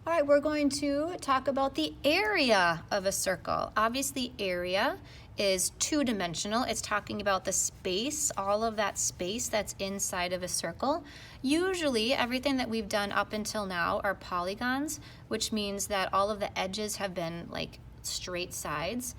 All right, we're going to talk about the area of a circle. Obviously, area is two-dimensional. It's talking about the space, all of that space that's inside of a circle. Usually, everything that we've done up until now are polygons, which means that all of the edges have been like straight sides.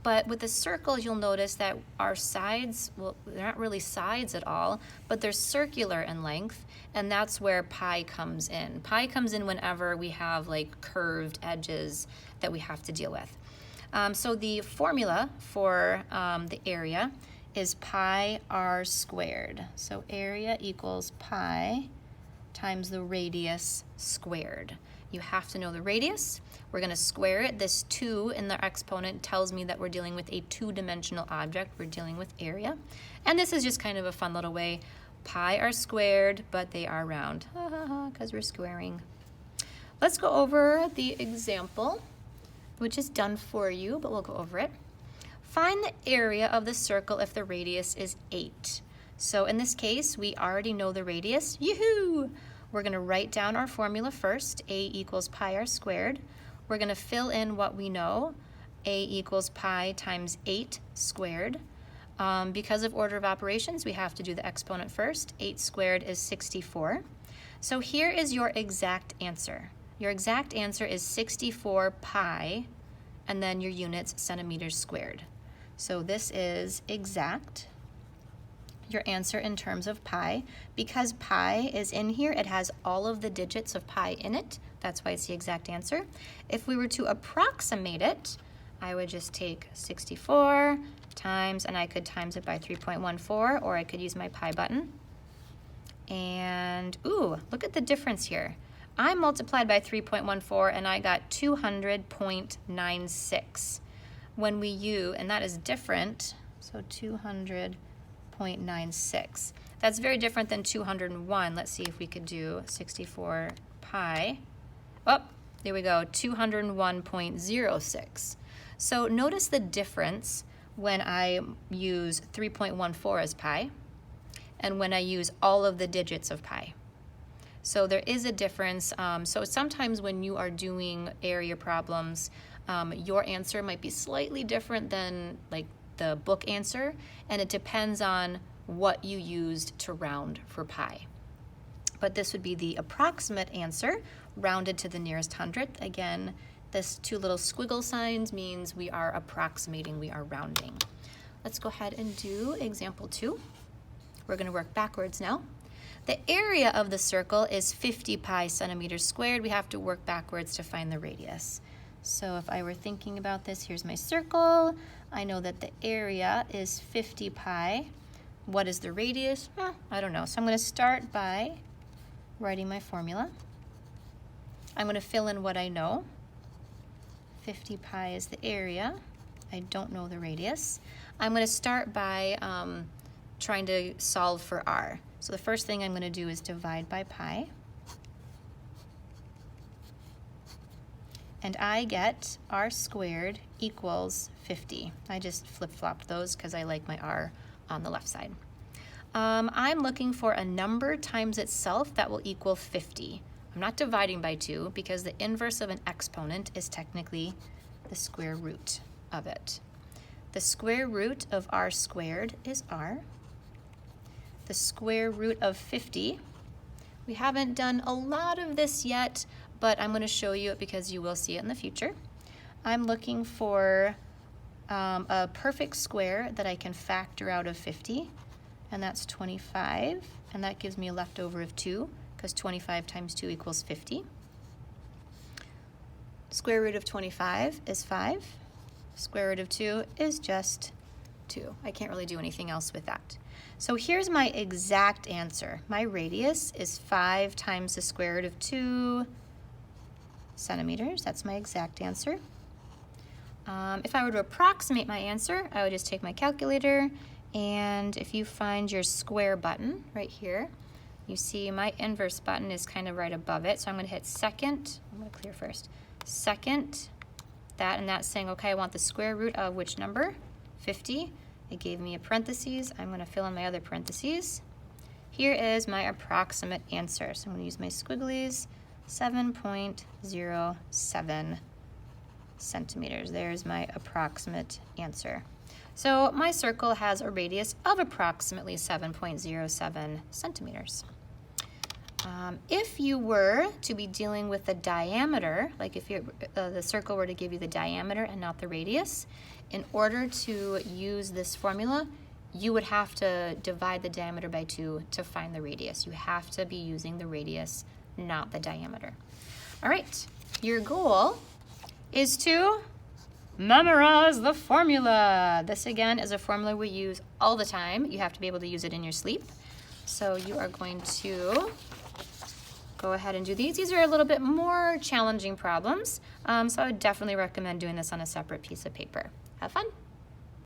But with the circle, you'll notice that our sides, well, they're not really sides at all, but they're circular in length, and that's where pi comes in. Pi comes in whenever we have like curved edges that we have to deal with. So the formula for the area is pi r squared. So area equals pi times the radius squared. You have to know the radius. We're going to square it. This 2 in the exponent tells me that we're dealing with a two-dimensional object. We're dealing with area. And this is just kind of a fun little way. Pi are squared, but they are round, because we're squaring. Let's go over the example, which is done for you, but we'll go over it. Find the area of the circle if the radius is 8. So in this case, we already know the radius. Yoo-hoo! We're going to write down our formula first. A equals pi r squared. We're going to fill in what we know. A equals pi times 8 squared. Because of order of operations, we have to do the exponent first. 8 squared is 64. So here is your exact answer. Your exact answer is 64 pi, and then your units centimeters squared. So this is exact. Your answer in terms of pi. Because pi is in here, it has all of the digits of pi in it. That's why it's the exact answer. If we were to approximate it, I would just take 64 times, and I could times it by 3.14, or I could use my pi button. And, ooh, look at the difference here. I multiplied by 3.14, and I got 200.96. When we use, and that is different, so 200.96. That's very different than 201. Let's see if we could do 64 pi. Oh, there we go, 201.06. So notice the difference when I use 3.14 as pi and when I use all of the digits of pi. So there is a difference. So sometimes when you are doing area problems, your answer might be slightly different than like the book answer, and it depends on what you used to round for pi. But this would be the approximate answer, rounded to the nearest hundredth. Again, this two little squiggle signs means we are approximating, we are rounding. Let's go ahead and do example 2. We're going to work backwards now. The area of the circle is 50 pi centimeters squared. We have to work backwards to find the radius. So if I were thinking about this, here's my circle. I know that the area is 50 pi. What is the radius? I don't know. So I'm going to start by writing my formula. I'm going to fill in what I know. 50 pi is the area. I don't know the radius. I'm going to start by trying to solve for r. So the first thing I'm going to do is divide by pi. And I get r squared equals 50. I just flip-flopped those because I like my r on the left side. I'm looking for a number times itself that will equal 50. I'm not dividing by 2 because the inverse of an exponent is technically the square root of it. The square root of r squared is r. The square root of 50. We haven't done a lot of this yet, but I'm going to show you it because you will see it in the future. I'm looking for a perfect square that I can factor out of 50, and that's 25, and that gives me a leftover of 2, because 25 times 2 equals 50. Square root of 25 is 5. Square root of 2 is just 2. I can't really do anything else with that. So here's my exact answer. My radius is 5 times the square root of 2 centimeters. That's my exact answer. If I were to approximate my answer, I would just take my calculator, and if you find your square button right here, you see my inverse button is kind of right above it. So I'm going to hit second. I'm going to clear first. Second, that, and that's saying, okay, I want the square root of which number? 50. It gave me a parentheses. I'm going to fill in my other parentheses. Here is my approximate answer. So I'm going to use my squigglies. 7.07 centimeters. There's my approximate answer. So my circle has a radius of approximately 7.07 centimeters. If you were to be dealing with the diameter, like if the circle were to give you the diameter and not the radius, in order to use this formula, you would have to divide the diameter by 2 to find the radius. You have to be using the radius, not the diameter. All right, your goal is to memorize the formula. This again is a formula we use all the time. You have to be able to use it in your sleep. So you are going to go ahead and do these. These are a little bit more challenging problems, so I would definitely recommend doing this on a separate piece of paper. Have fun.